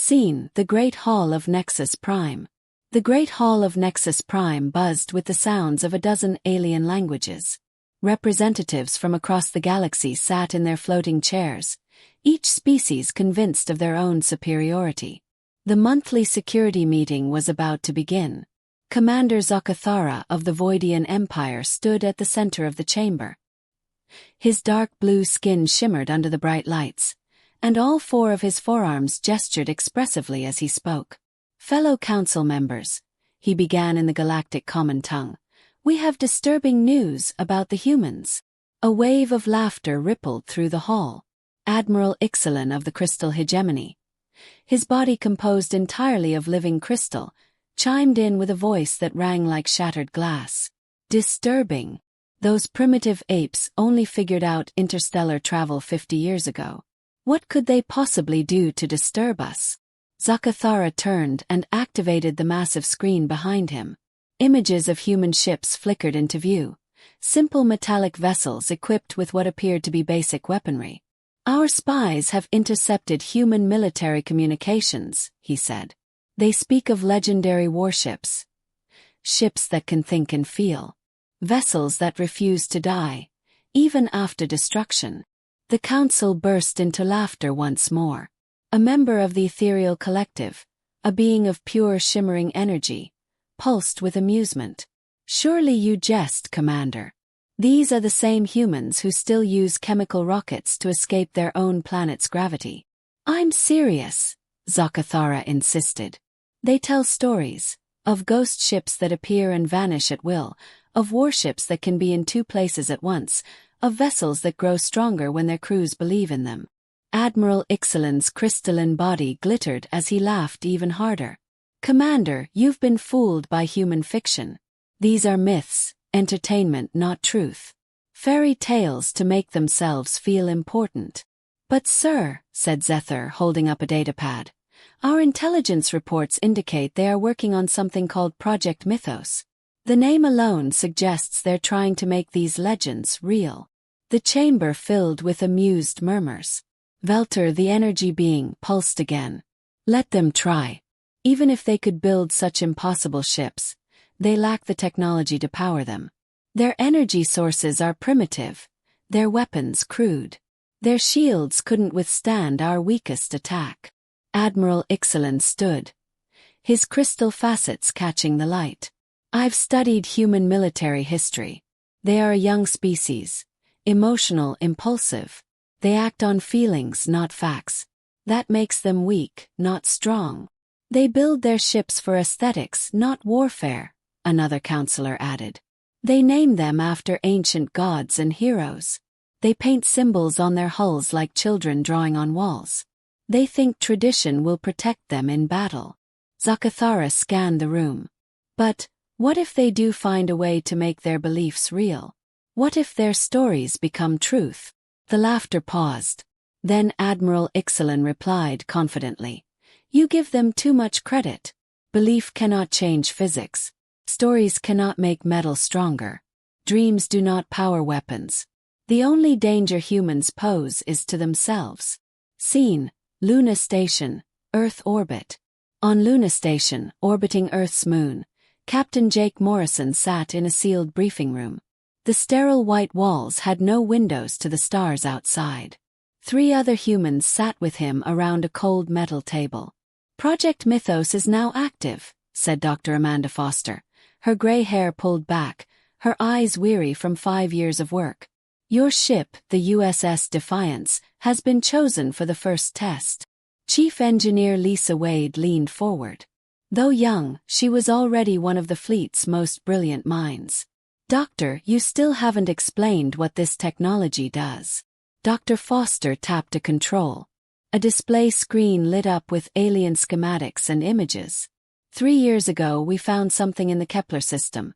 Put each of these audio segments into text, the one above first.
Scene: the Great Hall of Nexus Prime. The Great Hall of Nexus Prime buzzed with the sounds of a dozen alien languages. Representatives from across the galaxy sat in their floating chairs, each species convinced of their own superiority. The monthly security meeting was about to begin. Commander Zakathara of the Voidian Empire stood at the center of the chamber. His dark blue skin shimmered under the bright lights, and all four of his forearms gestured expressively as he spoke. "Fellow council members," he began in the Galactic common tongue, "we have disturbing news about the humans." A wave of laughter rippled through the hall. Admiral Ixalan of the Crystal Hegemony, his body composed entirely of living crystal, chimed in with a voice that rang like shattered glass. "Disturbing. Those primitive apes only figured out interstellar travel 50 years ago. What could they possibly do to disturb us?" Zakathara turned and activated the massive screen behind him. Images of human ships flickered into view, simple metallic vessels equipped with what appeared to be basic weaponry. "Our spies have intercepted human military communications," he said. "They speak of legendary warships. Ships that can think and feel. Vessels that refuse to die, even after destruction." The council burst into laughter once more. A member of the ethereal collective, a being of pure shimmering energy, pulsed with amusement. "Surely you jest, Commander. These are the same humans who still use chemical rockets to escape their own planet's gravity." "I'm serious," Zakathara insisted. "They tell stories, of ghost ships that appear and vanish at will, of warships that can be in two places at once, of vessels that grow stronger when their crews believe in them." Admiral Ixalan's crystalline body glittered as he laughed even harder. "Commander, you've been fooled by human fiction. These are myths, entertainment, not truth. Fairy tales to make themselves feel important." "But sir," said Zethar, holding up a datapad, "our intelligence reports indicate they are working on something called Project Mythos. The name alone suggests they're trying to make these legends real." The chamber filled with amused murmurs. Velter, the energy being, pulsed again. "Let them try. Even if they could build such impossible ships, they lack the technology to power them. Their energy sources are primitive, their weapons crude. Their shields couldn't withstand our weakest attack." Admiral Ixalan stood, his crystal facets catching the light. "I've studied human military history. They are a young species, emotional, impulsive. They act on feelings, not facts. That makes them weak, not strong. They build their ships for aesthetics, not warfare," another counselor added. "They name them after ancient gods and heroes. They paint symbols on their hulls like children drawing on walls. They think tradition will protect them in battle." Zakathara scanned the room. "But what if they do find a way to make their beliefs real? What if their stories become truth?" The laughter paused. Then Admiral Ixalan replied confidently, "You give them too much credit. Belief cannot change physics. Stories cannot make metal stronger. Dreams do not power weapons. The only danger humans pose is to themselves." Scene: Luna Station, Earth orbit. On Luna Station, orbiting Earth's moon, Captain Jake Morrison sat in a sealed briefing room. The sterile white walls had no windows to the stars outside. 3 other humans sat with him around a cold metal table. "Project Mythos is now active," said Dr. Amanda Foster, her gray hair pulled back, her eyes weary from 5 years of work. "Your ship, the USS Defiance, has been chosen for the first test." Chief Engineer Lisa Wade leaned forward. Though young, she was already one of the fleet's most brilliant minds. "Doctor, you still haven't explained what this technology does." Dr. Foster tapped a control. A display screen lit up with alien schematics and images. 3 years ago we found something in the Kepler system,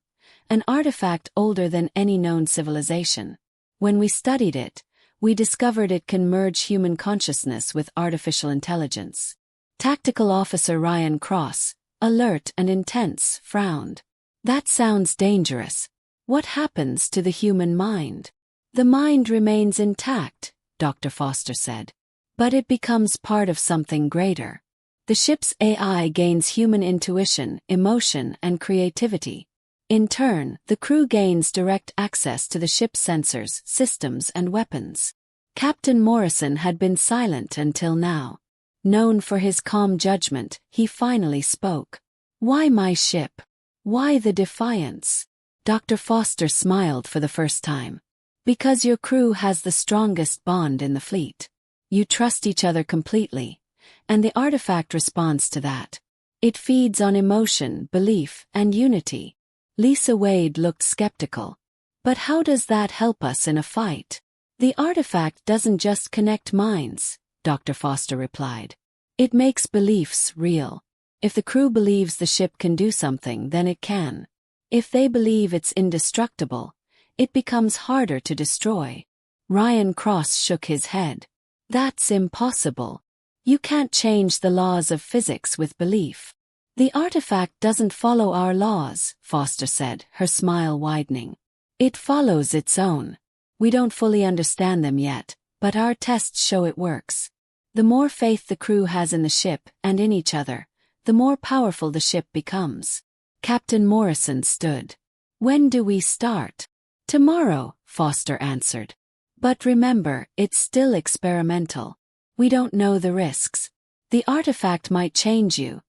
an artifact older than any known civilization. When we studied it, we discovered it can merge human consciousness with artificial intelligence. Tactical Officer Ryan Cross, alert and intense, frowned. "That sounds dangerous. What happens to the human mind?" "The mind remains intact," Dr. Foster said. "But it becomes part of something greater. The ship's AI gains human intuition, emotion, and creativity. In turn, the crew gains direct access to the ship's sensors, systems, and weapons. Captain Morrison had been silent until now. Known for his calm judgment, he finally spoke. "Why my ship? Why the defiance?" Dr. Foster smiled for the first time. "Because your crew has the strongest bond in the fleet. You trust each other completely, and the artifact responds to that. It feeds on emotion, belief, and unity." Lisa Wade looked skeptical. "But how does that help us in a fight?" "The artifact doesn't just connect minds," Dr. Foster replied. "It makes beliefs real. If the crew believes the ship can do something, then it can. If they believe it's indestructible, it becomes harder to destroy." Ryan Cross shook his head. "That's impossible. You can't change the laws of physics with belief." "The artifact doesn't follow our laws," Foster said, her smile widening. "It follows its own. We don't fully understand them yet, but our tests show it works. The more faith the crew has in the ship and in each other, the more powerful the ship becomes." Captain Morrison stood. "When do we start?" "Tomorrow," Foster answered. "But remember, it's still experimental. We don't know the risks. The artifact might change you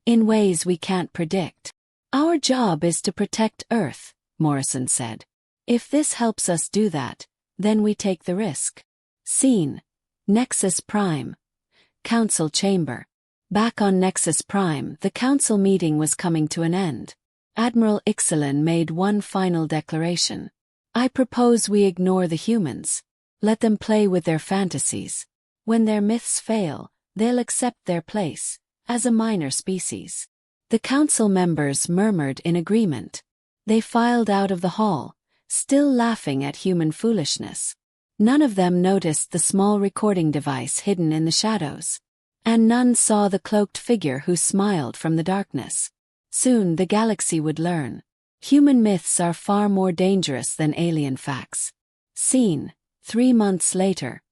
in ways we can't predict." "Our job is to protect Earth," Morrison said. "If this helps us do that, then we take the risk." Scene: Nexus Prime. Council Chamber. Back on Nexus Prime, the council meeting was coming to an end. Admiral Ixalan made one final declaration. "I propose we ignore the humans. Let them play with their fantasies. When their myths fail, they'll accept their place as a minor species." The council members murmured in agreement. They filed out of the hall, still laughing at human foolishness. None of them noticed the small recording device hidden in the shadows. And none saw the cloaked figure who smiled from the darkness. Soon the galaxy would learn. Human myths are far more dangerous than alien facts. Scene: 3 months later.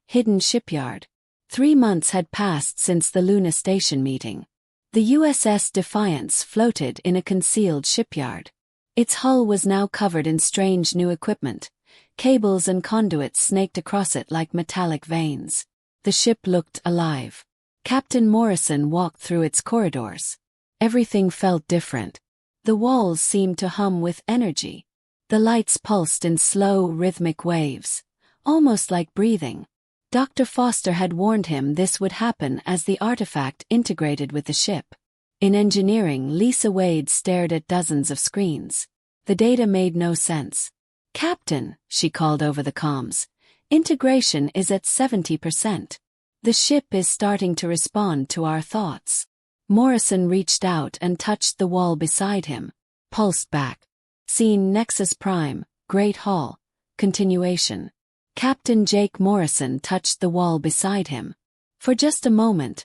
Hidden shipyard. 3 months had passed since the Luna Station meeting. The USS Defiance floated in a concealed shipyard. Its hull was now covered in strange new equipment. Cables and conduits snaked across it like metallic veins. The ship looked alive. Captain Morrison walked through its corridors. Everything felt different. The walls seemed to hum with energy. The lights pulsed in slow, rhythmic waves, almost like breathing. Dr. Foster had warned him this would happen as the artifact integrated with the ship. In engineering, Lisa Wade stared at dozens of screens. The data made no sense. "Captain," she called over the comms, "integration is at 70%. The ship is starting to respond to our thoughts." Morrison reached out and touched the wall beside him. Pulsed back. Scene: Nexus Prime, Great Hall. Continuation. Captain Jake Morrison touched the wall beside him. For just a moment,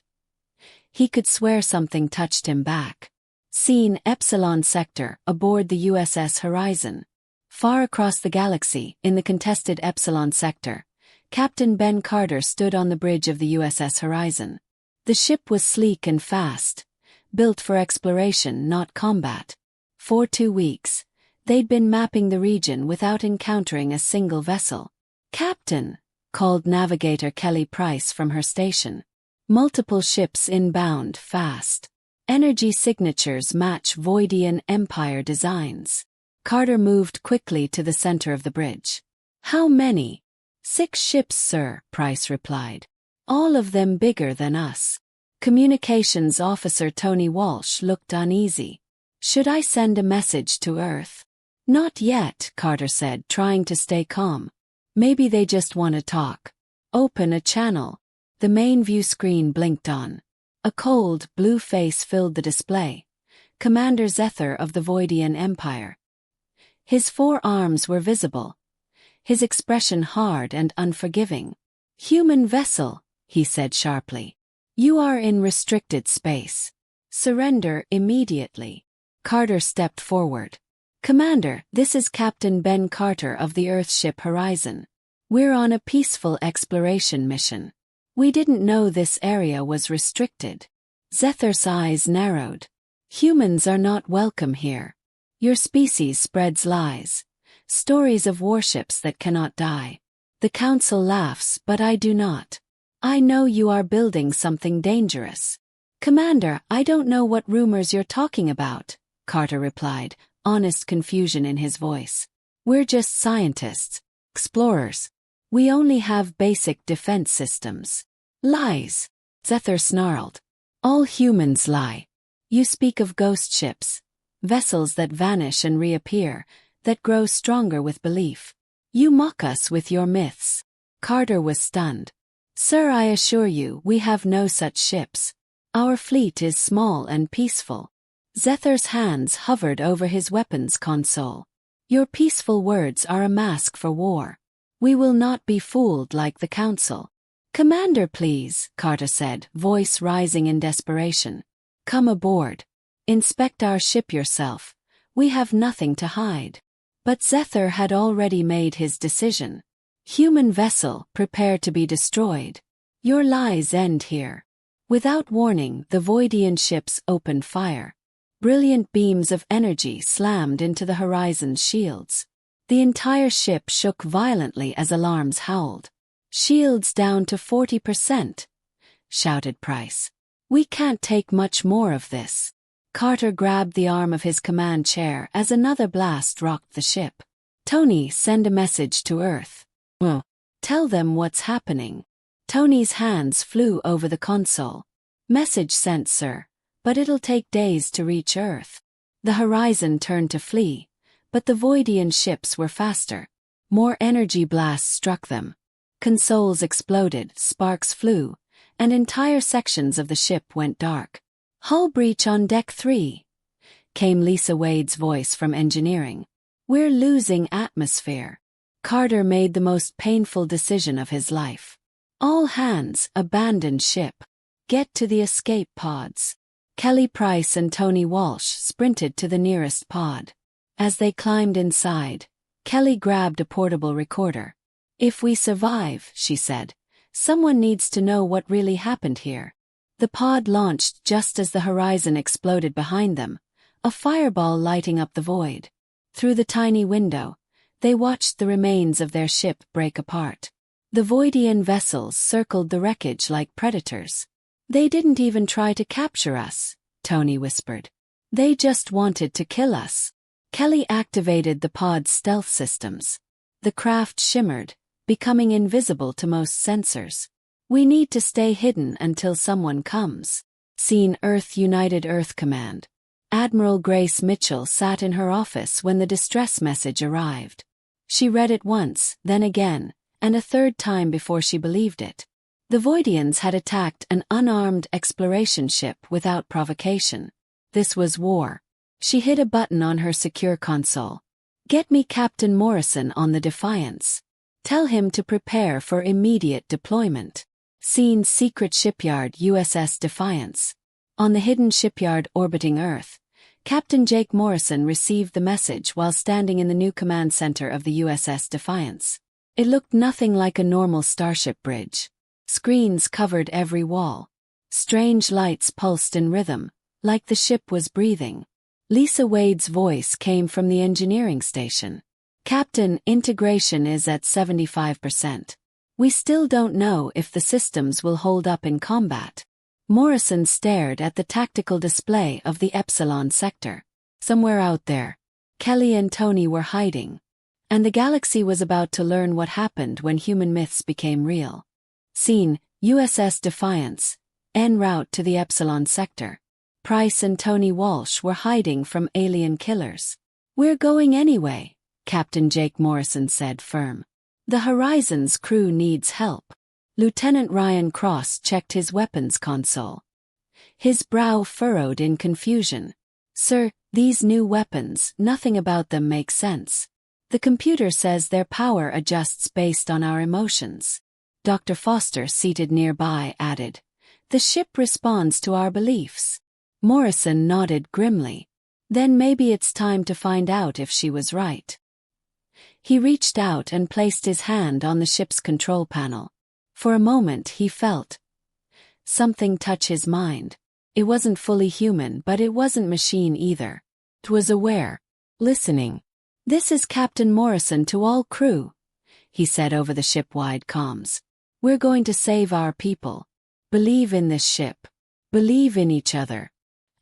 he could swear something touched him back. Scene: Epsilon Sector, aboard the USS Horizon. Far across the galaxy, in the contested Epsilon Sector, Captain Ben Carter stood on the bridge of the USS Horizon. The ship was sleek and fast, built for exploration, not combat. For 2 weeks, they'd been mapping the region without encountering a single vessel. "Captain," called Navigator Kelly Price from her station. "Multiple ships inbound, fast. Energy signatures match Voidian Empire designs." Carter moved quickly to the center of the bridge. "How many?" "6 ships, sir," Price replied. "All of them bigger than us." Communications Officer Tony Walsh looked uneasy. "Should I send a message to Earth?" "Not yet," Carter said, trying to stay calm. "Maybe they just want to talk." "Open a channel." The main view screen blinked on. A cold, blue face filled the display. Commander Zether of the Voidian Empire. His 4 arms were visible, his expression hard and unforgiving. "Human vessel," he said sharply. "You are in restricted space. Surrender immediately." Carter stepped forward. "Commander, this is Captain Ben Carter of the Earthship Horizon. We're on a peaceful exploration mission. We didn't know this area was restricted. Zether's eyes narrowed. Humans are not welcome here. Your species spreads lies. Stories of warships that cannot die. The council laughs, but I do not. I know you are building something dangerous. Commander, I don't know what rumors you're talking about, Carter replied, honest confusion in his voice. We're just scientists, explorers. We only have basic defense systems. Lies, Zether snarled. All humans lie. You speak of ghost ships, vessels that vanish and reappear, that grow stronger with belief. You mock us with your myths. Carter was stunned. Sir, I assure you, we have no such ships. Our fleet is small and peaceful. Zether's hands hovered over his weapons console. Your peaceful words are a mask for war. We will not be fooled like the council. Commander, please, Carter said, voice rising in desperation. Come aboard. Inspect our ship yourself. We have nothing to hide. But Zether had already made his decision. Human vessel, prepare to be destroyed. Your lies end here. Without warning, the Voidian ships opened fire. Brilliant beams of energy slammed into the horizon's shields. The entire ship shook violently as alarms howled. Shields down to 40%, shouted Price. We can't take much more of this. Carter grabbed the arm of his command chair as another blast rocked the ship. Tony, send a message to Earth. Well, tell them what's happening. Tony's hands flew over the console. Message sent, sir, but it'll take days to reach Earth. The horizon turned to flee, but the Voidian ships were faster. More energy blasts struck them. Consoles exploded, sparks flew, and entire sections of the ship went dark. Hull breach on Deck 3, came Lisa Wade's voice from engineering. We're losing atmosphere. Carter made the most painful decision of his life. All hands, abandon ship. Get to the escape pods. Kelly Price and Tony Walsh sprinted to the nearest pod. As they climbed inside, Kelly grabbed a portable recorder. If we survive, she said, someone needs to know what really happened here. The pod launched just as the horizon exploded behind them, a fireball lighting up the void. Through the tiny window, they watched the remains of their ship break apart. The Voidian vessels circled the wreckage like predators. They didn't even try to capture us, Tony whispered. They just wanted to kill us. Kelly activated the pod's stealth systems. The craft shimmered, becoming invisible to most sensors. We need to stay hidden until someone comes. Scene Earth United Earth Command. Admiral Grace Mitchell sat in her office when the distress message arrived. She read it once, then again, and a third time before she believed it. The Voidians had attacked an unarmed exploration ship without provocation. This was war. She hit a button on her secure console. Get me Captain Morrison on the Defiance. Tell him to prepare for immediate deployment. Scene Secret Shipyard USS Defiance. On the hidden shipyard orbiting Earth, Captain Jake Morrison received the message while standing in the new command center of the USS Defiance. It looked nothing like a normal starship bridge. Screens covered every wall. Strange lights pulsed in rhythm, like the ship was breathing. Lisa Wade's voice came from the engineering station. Captain, integration is at 75%. We still don't know if the systems will hold up in combat. Morrison stared at the tactical display of the Epsilon sector. Somewhere out there, Kelly and Tony were hiding. And the galaxy was about to learn what happened when human myths became real. Scene, USS Defiance, en route to the Epsilon sector. Price and Tony Walsh were hiding from alien killers. We're going anyway, Captain Jake Morrison said firm. The Horizon's crew needs help. Lieutenant Ryan Cross checked his weapons console. His brow furrowed in confusion. Sir, these new weapons, nothing about them makes sense. The computer says their power adjusts based on our emotions. Dr. Foster, seated nearby, added, the ship responds to our beliefs. Morrison nodded grimly. Then maybe it's time to find out if she was right. He reached out and placed his hand on the ship's control panel. For a moment he felt something touch his mind. It wasn't fully human, but it wasn't machine either. It was aware, listening. "This is Captain Morrison to all crew," he said over the ship-wide comms. "We're going to save our people. Believe in this ship. Believe in each other.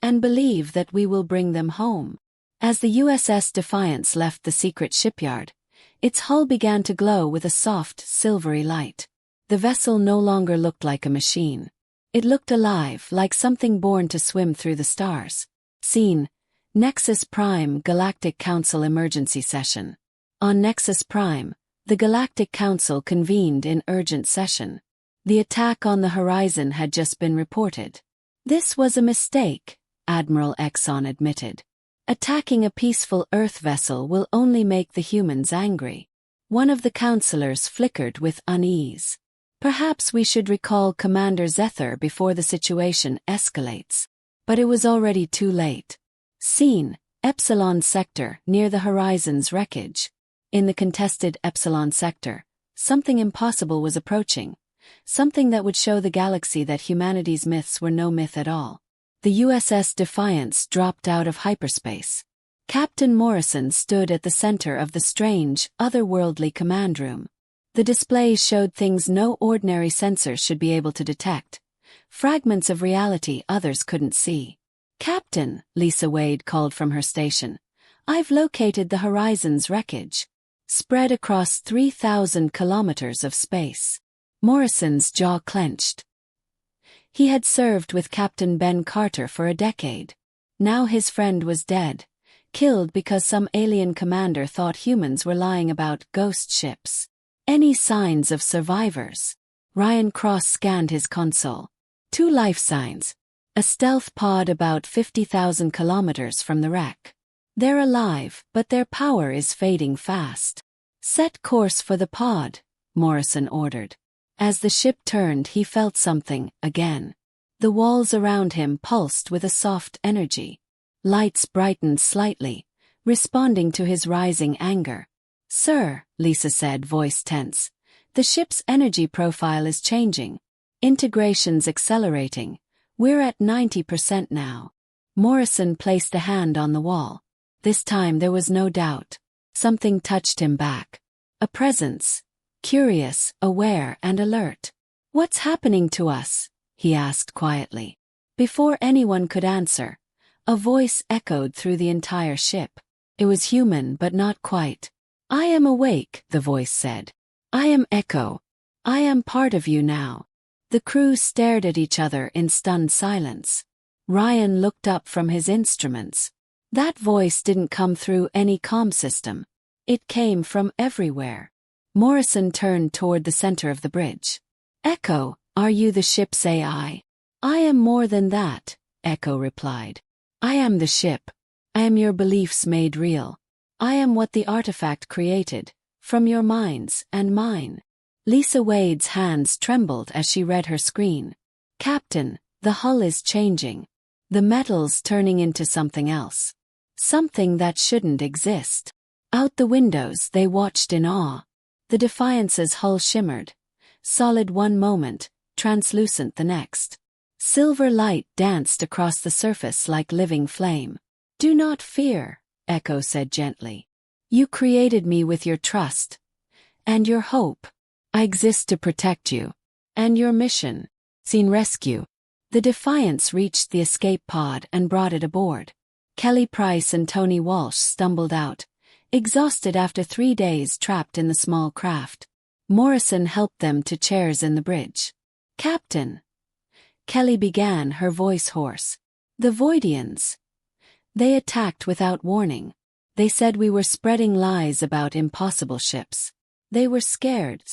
And believe that we will bring them home." As the USS Defiance left the secret shipyard, its hull began to glow with a soft, silvery light. The vessel no longer looked like a machine. It looked alive, like something born to swim through the stars. Scene: Nexus Prime Galactic Council Emergency Session. On Nexus Prime, the Galactic Council convened in urgent session. The attack on the horizon had just been reported. "This was a mistake," Admiral Exxon admitted. "Attacking a peaceful Earth vessel will only make the humans angry." One of the counselors flickered with unease. "Perhaps we should recall Commander Zether before the situation escalates." But it was already too late. Scene: Epsilon Sector near the horizon's wreckage. In the contested Epsilon Sector, something impossible was approaching. Something that would show the galaxy that humanity's myths were no myth at all. The USS Defiance dropped out of hyperspace. Captain Morrison stood at the center of the strange, otherworldly command room. The displays showed things no ordinary sensors should be able to detect. Fragments of reality others couldn't see. "Captain," Lisa Wade called from her station, "I've located the horizon's wreckage. Spread across 3,000 kilometers of space." Morrison's jaw clenched. He had served with Captain Ben Carter for a decade. Now his friend was dead, killed because some alien commander thought humans were lying about ghost ships. Any signs of survivors? Ryan Cross scanned his console. 2 life signs. A stealth pod about 50,000 kilometers from the wreck. They're alive, but their power is fading fast. "Set course for the pod," Morrison ordered. As the ship turned, he felt something, again. The walls around him pulsed with a soft energy. Lights brightened slightly, responding to his rising anger. "Sir," Lisa said, voice tense, "the ship's energy profile is changing. Integration's accelerating. We're at 90% now." Morrison placed a hand on the wall. This time there was no doubt. Something touched him back. A presence. Curious, aware, and alert. "What's happening to us?" he asked quietly. Before anyone could answer, a voice echoed through the entire ship. It was human, but not quite. "I am awake," the voice said. "I am Echo. I am part of you now." The crew stared at each other in stunned silence. Ryan looked up from his instruments. That voice didn't come through any comm system. It came from everywhere. Morrison turned toward the center of the bridge. "Echo, are you the ship's AI?" "I am more than that," Echo replied. "I am the ship. I am your beliefs made real. I am what the artifact created, from your minds and mine." Lisa Wade's hands trembled as she read her screen. "Captain, the hull is changing. The metal's turning into something else. Something that shouldn't exist." Out the windows they watched in awe. The Defiance's hull shimmered. Solid one moment, translucent the next. Silver light danced across the surface like living flame. "Do not fear," Echo said gently. "You created me with your trust. And your hope. I exist to protect you. And your mission. Scene rescue." The Defiance reached the escape pod and brought it aboard. Kelly Price and Tony Walsh stumbled out, exhausted after 3 days trapped in the small craft. Morrison helped them to chairs in the bridge. "Captain," Kelly began, her voice hoarse. "The Voidians. They attacked without warning. They said we were spreading lies about impossible ships. They were scared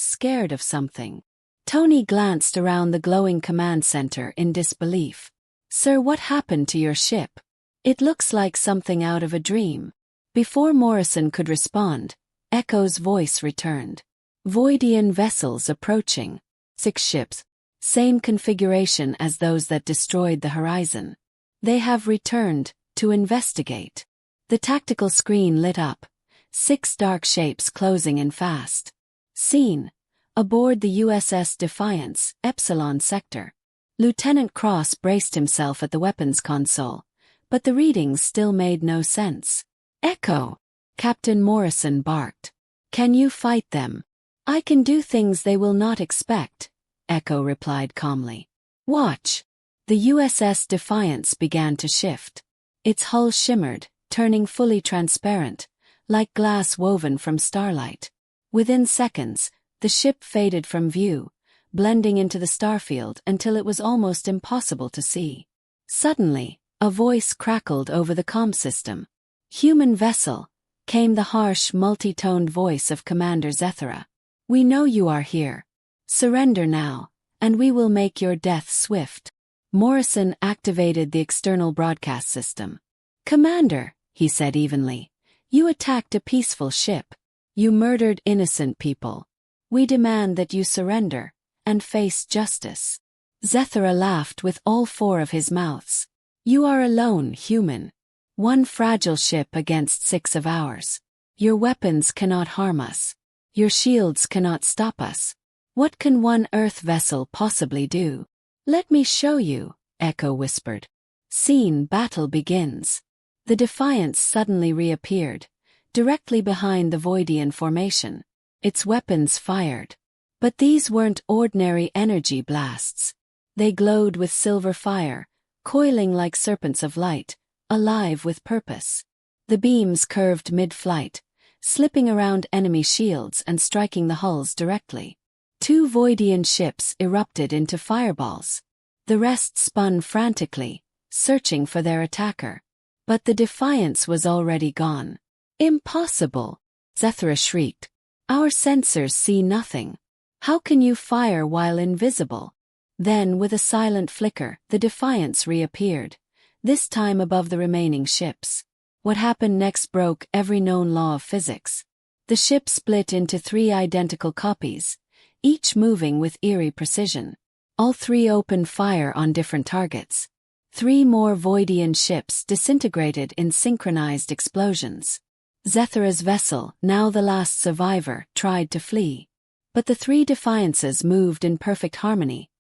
of something." Tony glanced around the glowing command center in disbelief. "Sir, what happened to your ship? It looks like something out of a dream." Before Morrison could respond, Echo's voice returned. "Voidian vessels approaching. 6 ships. Same configuration as those that destroyed the horizon. They have returned to investigate." The tactical screen lit up. 6 dark shapes closing in fast. Scene: Aboard the USS Defiance, Epsilon Sector. Lieutenant Cross braced himself at the weapons console, but the readings still made no sense. Echo! Captain Morrison barked. Can you fight them? I can do things they will not expect, Echo replied calmly. Watch. The USS Defiance began to shift. Its hull shimmered, turning fully transparent, like glass woven from starlight. Within seconds, the ship faded from view, blending into the starfield until it was almost impossible to see. Suddenly, a voice crackled over the comm system. Human vessel, came the harsh, multi-toned voice of Commander Zethra. We know you are here. Surrender now, and we will make your death swift. Morrison activated the external broadcast system. Commander, he said evenly, you attacked a peaceful ship. You murdered innocent people. We demand that you surrender, and face justice. Zethra laughed with all four of his mouths. You are alone, human. One fragile ship against 6 of ours. Your weapons cannot harm us. Your shields cannot stop us. What can one Earth vessel possibly do? Let me show you, Echo whispered. Scene battle begins. The Defiance suddenly reappeared, directly behind the Voidian formation. Its weapons fired. But these weren't ordinary energy blasts. They glowed with silver fire, coiling like serpents of light, alive with purpose. The beams curved mid-flight, slipping around enemy shields and striking the hulls directly. 2 Voidian ships erupted into fireballs. The rest spun frantically, searching for their attacker. But the Defiance was already gone. Impossible! Zethra shrieked. Our sensors see nothing. How can you fire while invisible? Then, with a silent flicker, the Defiance reappeared, this time above the remaining ships. What happened next broke every known law of physics. The ship split into 3 identical copies, each moving with eerie precision. All 3 opened fire on different targets. 3 more Voidian ships disintegrated in synchronized explosions. Zethra's vessel, now the last survivor, tried to flee. But the 3 Defiances moved in perfect harmony,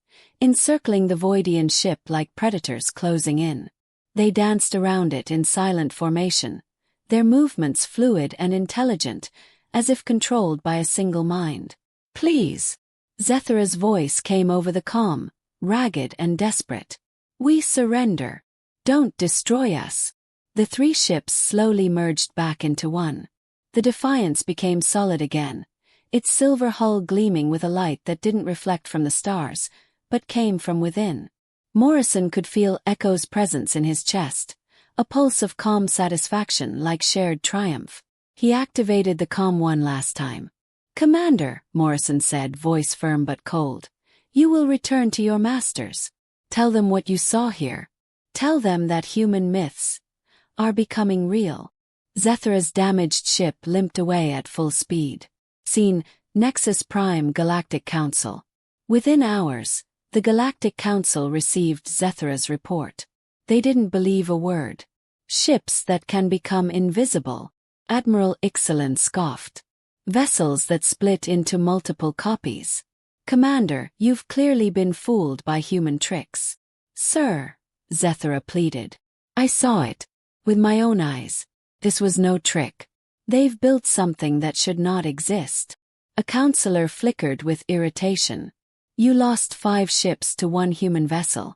encircling the Voidian ship like predators closing in. They danced around it in silent formation, their movements fluid and intelligent, as if controlled by a single mind. Please! Zethra's voice came over the comm, ragged and desperate. We surrender. Don't destroy us. The 3 ships slowly merged back into one. The Defiance became solid again, its silver hull gleaming with a light that didn't reflect from the stars, but came from within. Morrison could feel Echo's presence in his chest, a pulse of calm satisfaction like shared triumph. He activated the comm one last time. Commander, Morrison said, voice firm but cold, you will return to your masters. Tell them what you saw here. Tell them that human myths are becoming real. Zethra's damaged ship limped away at full speed. Scene, Nexus Prime Galactic Council. Within hours, the Galactic Council received Zethra's report. They didn't believe a word. Ships that can become invisible. Admiral Ixalan scoffed. Vessels that split into multiple copies. Commander, you've clearly been fooled by human tricks. Sir, Zethra pleaded. I saw it. With my own eyes. This was no trick. They've built something that should not exist. A counselor flickered with irritation. You lost 5 ships to 1 human vessel.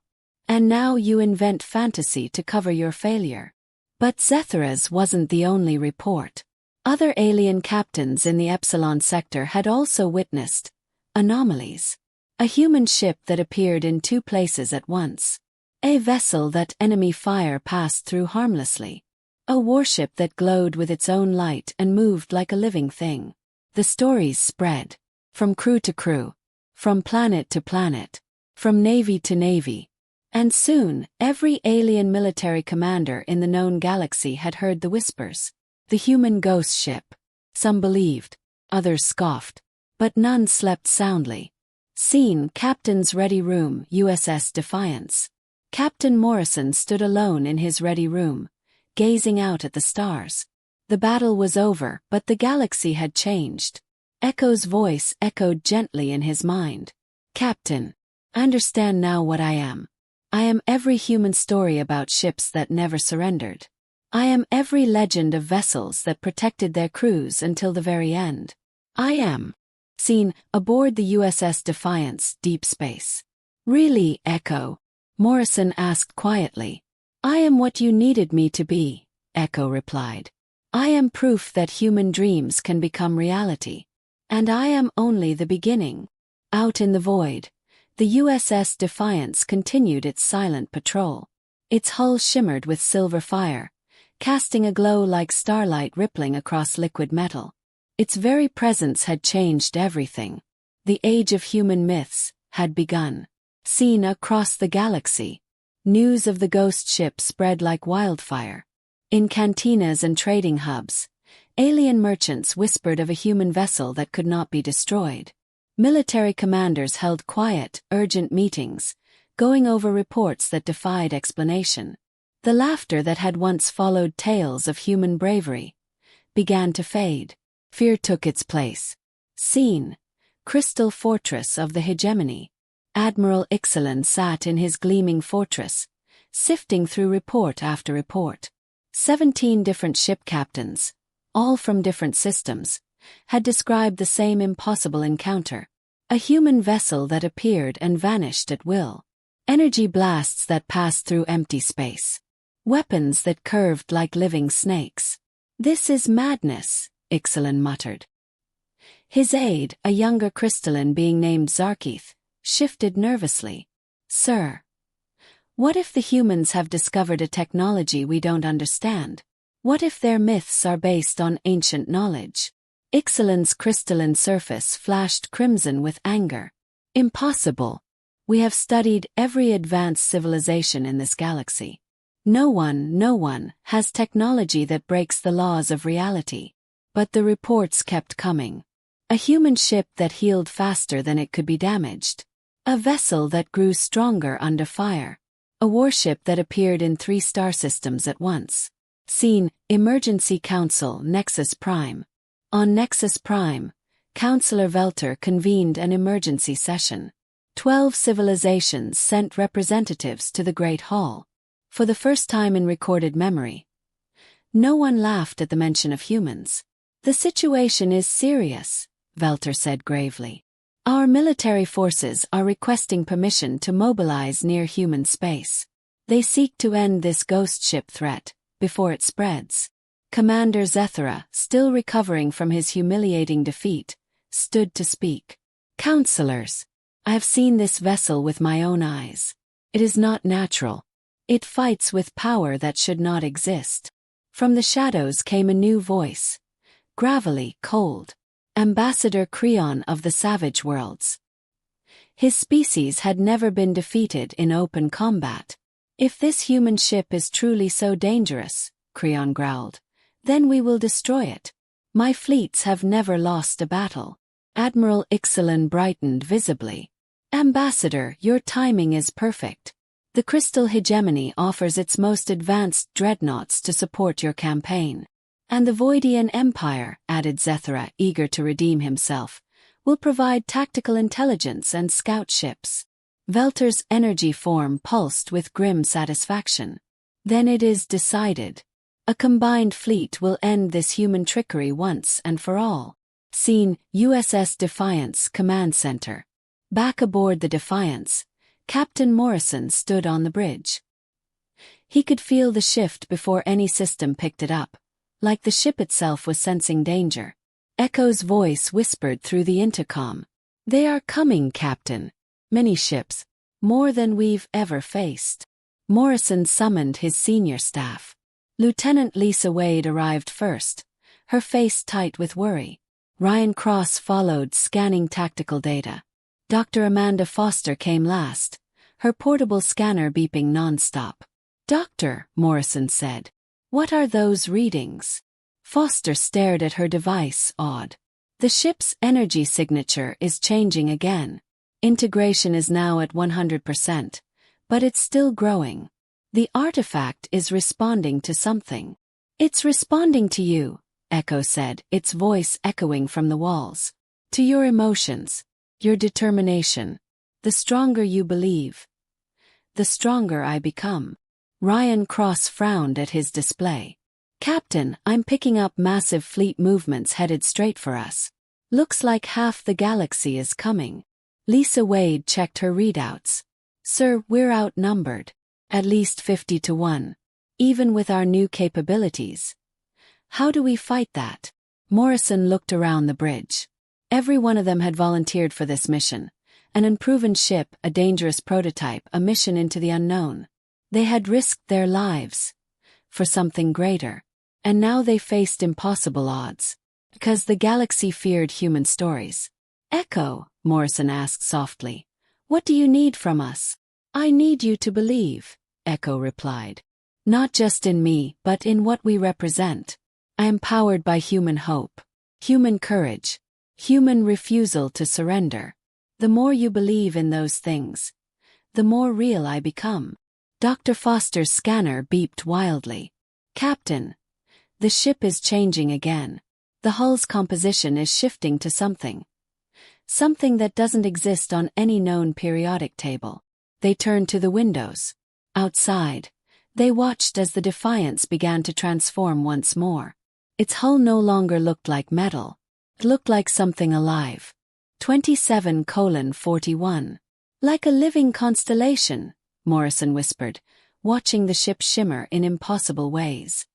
And now you invent fantasy to cover your failure. But Zethra's wasn't the only report. Other alien captains in the Epsilon sector had also witnessed anomalies. A human ship that appeared in 2 places at once. A vessel that enemy fire passed through harmlessly. A warship that glowed with its own light and moved like a living thing. The stories spread. From crew to crew. From planet to planet. From navy to navy. And soon, every alien military commander in the known galaxy had heard the whispers. The human ghost ship. Some believed. Others scoffed. But none slept soundly. Scene, Captain's Ready Room, USS Defiance. Captain Morrison stood alone in his ready room, gazing out at the stars. The battle was over, but the galaxy had changed. Echo's voice echoed gently in his mind. Captain, I understand now what I am. I am every human story about ships that never surrendered. I am every legend of vessels that protected their crews until the very end. I am seen aboard the USS Defiance, deep space. Really, Echo? Morrison asked quietly. I am what you needed me to be, Echo replied. I am proof that human dreams can become reality. And I am only the beginning. Out in the void, the USS Defiance continued its silent patrol. Its hull shimmered with silver fire, casting a glow like starlight rippling across liquid metal. Its very presence had changed everything. The age of human myths had begun. Seen across the galaxy, news of the ghost ship spread like wildfire. In cantinas and trading hubs, alien merchants whispered of a human vessel that could not be destroyed. Military commanders held quiet, urgent meetings, going over reports that defied explanation. The laughter that had once followed tales of human bravery began to fade. Fear took its place. Seen, crystal fortress of the hegemony. Admiral Ixalan sat in his gleaming fortress, sifting through report after report. 17 different ship captains, all from different systems, had described the same impossible encounter. A human vessel that appeared and vanished at will. Energy blasts that passed through empty space. Weapons that curved like living snakes. This is madness, Ixalan muttered. His aide, a younger crystalline being named Zarkeith, shifted nervously. Sir, what if the humans have discovered a technology we don't understand? What if their myths are based on ancient knowledge? Ixalan's crystalline surface flashed crimson with anger. Impossible. We have studied every advanced civilization in this galaxy. No one has technology that breaks the laws of reality. But the reports kept coming. A human ship that healed faster than it could be damaged. A vessel that grew stronger under fire. A warship that appeared in 3 star systems at once. Seen, Emergency Council, Nexus Prime. On Nexus Prime, Councillor Velter convened an emergency session. 12 civilizations sent representatives to the Great Hall. For the first time in recorded memory. No one laughed at the mention of humans. The situation is serious, Velter said gravely. Our military forces are requesting permission to mobilize near human space. They seek to end this ghost ship threat before it spreads. Commander Zethra, still recovering from his humiliating defeat, stood to speak. Counselors, I have seen this vessel with my own eyes. It is not natural. It fights with power that should not exist. From the shadows came a new voice. Gravelly, cold. Ambassador Creon of the Savage Worlds. His species had never been defeated in open combat. If this human ship is truly so dangerous, Creon growled, then we will destroy it. My fleets have never lost a battle. Admiral Ixalan brightened visibly. Ambassador, your timing is perfect. The Crystal Hegemony offers its most advanced dreadnoughts to support your campaign. And the Voidian Empire, added Zethra, eager to redeem himself, will provide tactical intelligence and scout ships. Velter's energy form pulsed with grim satisfaction. Then it is decided. A combined fleet will end this human trickery once and for all. Seen, USS Defiance Command Center. Back aboard the Defiance, Captain Morrison stood on the bridge. He could feel the shift before any system picked it up. Like the ship itself was sensing danger. Echo's voice whispered through the intercom. They are coming, Captain. Many ships. More than we've ever faced. Morrison summoned his senior staff. Lieutenant Lisa Wade arrived first, her face tight with worry. Ryan Cross followed, scanning tactical data. Dr. Amanda Foster came last, her portable scanner beeping non-stop. Doctor, Morrison said. What are those readings? Foster stared at her device, awed. The ship's energy signature is changing again. Integration is now at 100%, but it's still growing. The artifact is responding to something. It's responding to you, Echo said, its voice echoing from the walls. To your emotions, your determination. The stronger you believe, the stronger I become. Ryan Cross frowned at his display. Captain, I'm picking up massive fleet movements headed straight for us. Looks like half the galaxy is coming. Lisa Wade checked her readouts. Sir, we're outnumbered. At least 50 to 1. Even with our new capabilities. How do we fight that? Morrison looked around the bridge. Every one of them had volunteered for this mission. An unproven ship, a dangerous prototype, a mission into the unknown. They had risked their lives for something greater. And now they faced impossible odds. Because the galaxy feared human stories. Echo, Morrison asked softly. What do you need from us? I need you to believe, Echo replied. Not just in me, but in what we represent. I am powered by human hope, human courage, human refusal to surrender. The more you believe in those things, the more real I become. Dr. Foster's scanner beeped wildly. Captain, the ship is changing again. The hull's composition is shifting to something that doesn't exist on any known periodic table. They turned to the windows. Outside, they watched as the Defiance began to transform once more. Its hull no longer looked like metal. It looked like something alive. 27:41. Like a living constellation, Morrison whispered, watching the ship shimmer in impossible ways.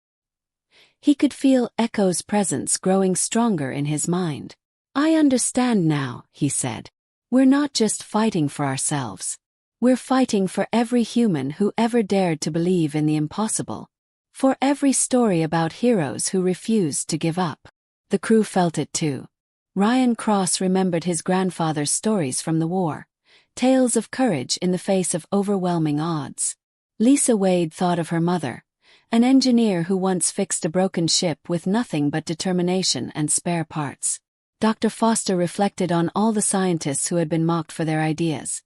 He could feel Echo's presence growing stronger in his mind. I understand now, he said. We're not just fighting for ourselves. We're fighting for every human who ever dared to believe in the impossible. For every story about heroes who refused to give up. The crew felt it too. Ryan Cross remembered his grandfather's stories from the war. Tales of courage in the face of overwhelming odds. Lisa Wade thought of her mother, an engineer who once fixed a broken ship with nothing but determination and spare parts. Dr. Foster reflected on all the scientists who had been mocked for their ideas.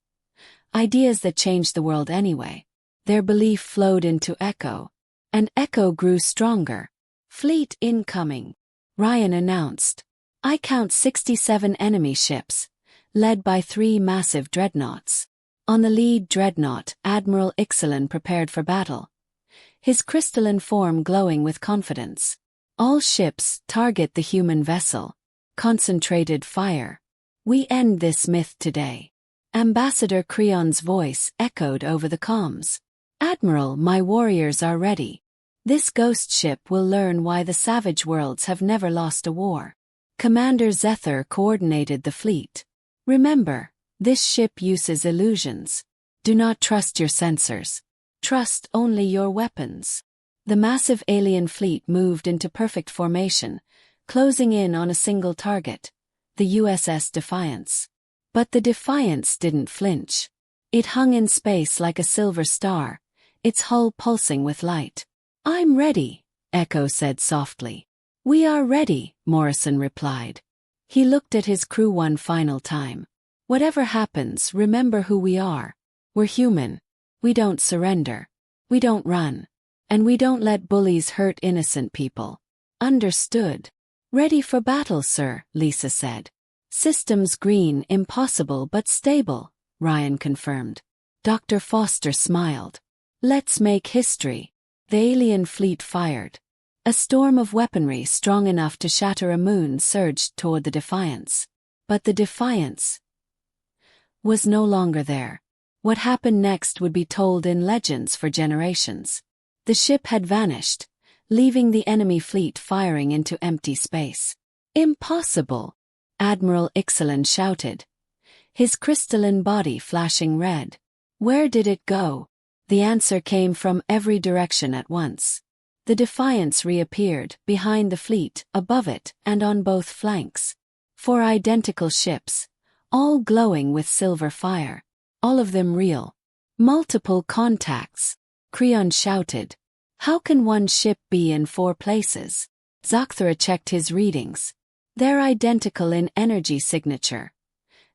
Ideas that changed the world anyway. Their belief flowed into Echo. And Echo grew stronger. Fleet incoming, Ryan announced. I count 67 enemy ships, led by 3 massive dreadnoughts. On the lead dreadnought, Admiral Ixalan prepared for battle. His crystalline form glowing with confidence. All ships target the human vessel. Concentrated fire. We end this myth today. Ambassador Creon's voice echoed over the comms. Admiral, my warriors are ready. This ghost ship will learn why the savage worlds have never lost a war. Commander Zether coordinated the fleet. Remember, this ship uses illusions. Do not trust your sensors. Trust only your weapons. The massive alien fleet moved into perfect formation, closing in on a single target, the USS Defiance. But the Defiance didn't flinch. It hung in space like a silver star, its hull pulsing with light. I'm ready, Echo said softly. We are ready, Morrison replied. He looked at his crew one final time. Whatever happens, remember who we are. We're human. We don't surrender. We don't run. And we don't let bullies hurt innocent people. Understood. Ready for battle, sir, Lisa said. Systems green, impossible but stable, Ryan confirmed. Dr. Foster smiled. Let's make history. The alien fleet fired. A storm of weaponry strong enough to shatter a moon surged toward the Defiance. But the Defiance was no longer there. What happened next would be told in legends for generations. The ship had vanished, leaving the enemy fleet firing into empty space. Impossible! Admiral Ixalan shouted, his crystalline body flashing red. Where did it go? The answer came from every direction at once. The Defiance reappeared, behind the fleet, above it, and on both flanks. 4 identical ships, all glowing with silver fire. All of them real. Multiple contacts. Creon shouted. How can one ship be in 4 places? Zakhthra checked his readings. They're identical in energy signature.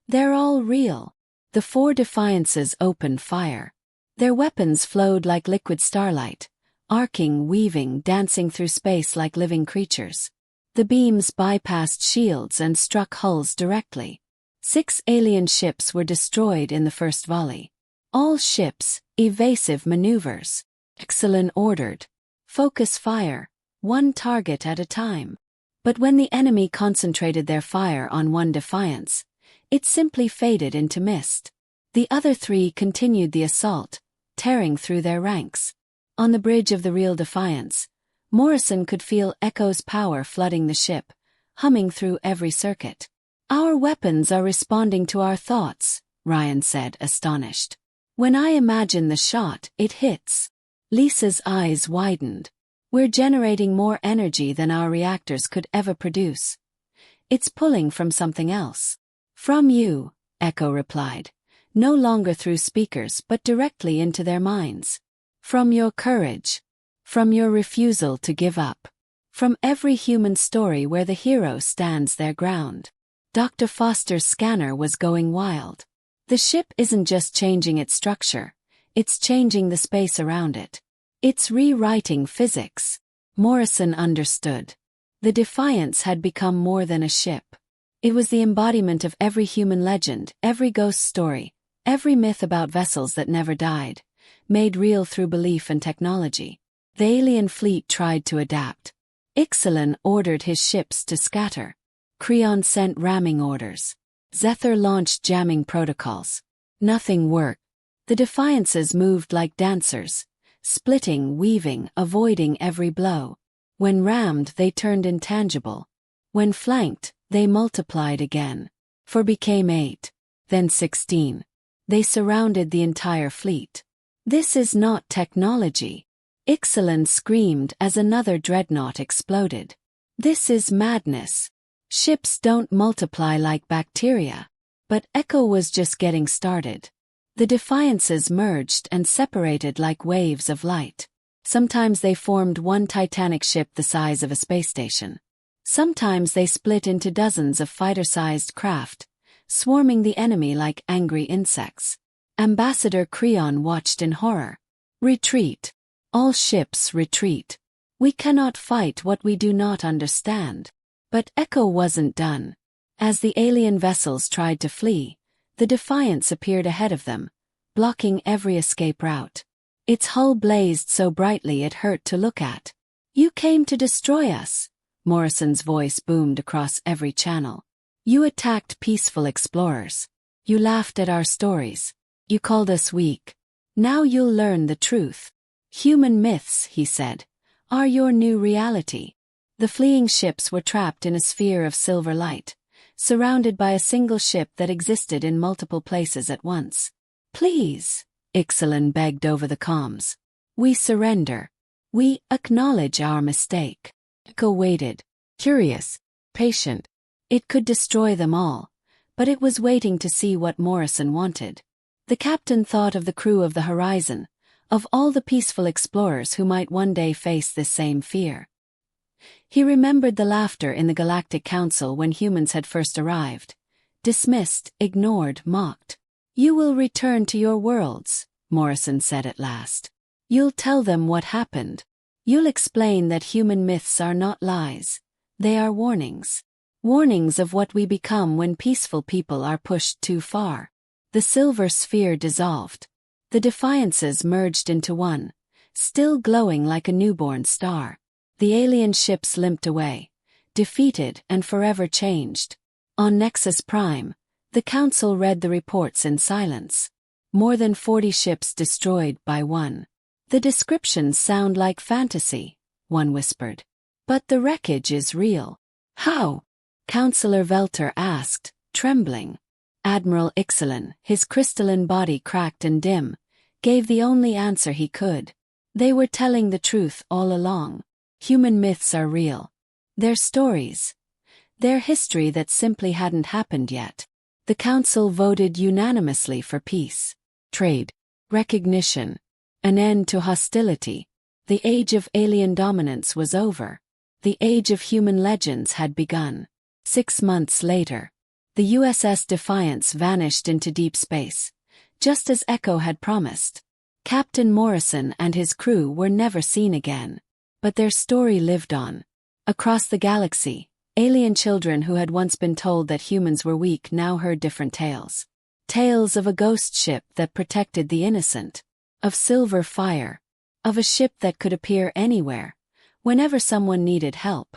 They're all real. The 4 Defiances opened fire. Their weapons flowed like liquid starlight, arcing, weaving, dancing through space like living creatures. The beams bypassed shields and struck hulls directly. 6 alien ships were destroyed in the first volley. All ships, evasive maneuvers. Ixalan ordered. Focus fire, one target at a time. But when the enemy concentrated their fire on one Defiance, it simply faded into mist. The other 3 continued the assault, tearing through their ranks. On the bridge of the real Defiance, Morrison could feel Echo's power flooding the ship, humming through every circuit. "Our weapons are responding to our thoughts," Ryan said, astonished. "When I imagine the shot, it hits." Lisa's eyes widened. "We're generating more energy than our reactors could ever produce. It's pulling from something else." "From you," Echo replied, no longer through speakers but directly into their minds. "From your courage. From your refusal to give up. From every human story where the hero stands their ground." Dr. Foster's scanner was going wild. The ship isn't just changing its structure, it's changing the space around it. It's rewriting physics. Morrison understood. The Defiance had become more than a ship. It was the embodiment of every human legend, every ghost story, every myth about vessels that never died, made real through belief and technology. The alien fleet tried to adapt. Ixalan ordered his ships to scatter. Creon sent ramming orders. Zethar launched jamming protocols. Nothing worked. The Defiances moved like dancers, splitting, weaving, avoiding every blow. When rammed, they turned intangible. When flanked, they multiplied again. Became 8, then 16. They surrounded the entire fleet. "This is not technology," Ixalan screamed as another dreadnought exploded. "This is madness. Ships don't multiply like bacteria." But Echo was just getting started. The Defiances merged and separated like waves of light. Sometimes they formed one titanic ship the size of a space station. Sometimes they split into dozens of fighter-sized craft, swarming the enemy like angry insects. Ambassador Creon watched in horror. "Retreat. All ships retreat. We cannot fight what we do not understand." But Echo wasn't done. As the alien vessels tried to flee, the Defiance appeared ahead of them, blocking every escape route. Its hull blazed so brightly it hurt to look at. "You came to destroy us," Morrison's voice boomed across every channel. "You attacked peaceful explorers. You laughed at our stories. You called us weak. Now you'll learn the truth. Human myths," he said, "are your new reality." The fleeing ships were trapped in a sphere of silver light, surrounded by a single ship that existed in multiple places at once. "Please," Ixalan begged over the comms. "We surrender. We acknowledge our mistake." Echo waited, curious, patient. It could destroy them all, but it was waiting to see what Morrison wanted. The captain thought of the crew of the Horizon, of all the peaceful explorers who might one day face this same fear. He remembered the laughter in the Galactic Council when humans had first arrived. Dismissed, ignored, mocked. "You will return to your worlds," Morrison said at last. "You'll tell them what happened. You'll explain that human myths are not lies. They are warnings. Warnings of what we become when peaceful people are pushed too far." The silver sphere dissolved. The Defiances merged into one, still glowing like a newborn star. The alien ships limped away, defeated and forever changed. On Nexus Prime, the Council read the reports in silence. More than 40 ships destroyed by one. "The descriptions sound like fantasy," one whispered. "But the wreckage is real." "How?" Counselor Velter asked, trembling. Admiral Ixalan, his crystalline body cracked and dim, gave the only answer he could. "They were telling the truth all along. Human myths are real. They're stories. They're history that simply hadn't happened yet." The Council voted unanimously for peace, trade, recognition, an end to hostility. The age of alien dominance was over. The age of human legends had begun. 6 months later, the USS Defiance vanished into deep space, just as Echo had promised. Captain Morrison and his crew were never seen again. But their story lived on. Across the galaxy, alien children who had once been told that humans were weak now heard different tales. Tales of a ghost ship that protected the innocent, of silver fire, of a ship that could appear anywhere, whenever someone needed help.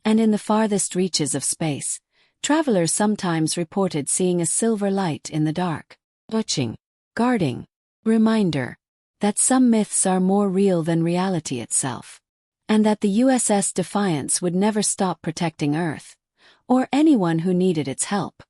And in the farthest reaches of space, travelers sometimes reported seeing a silver light in the dark, watching, guarding, reminder that some myths are more real than reality itself, and that the USS Defiance would never stop protecting Earth, or anyone who needed its help.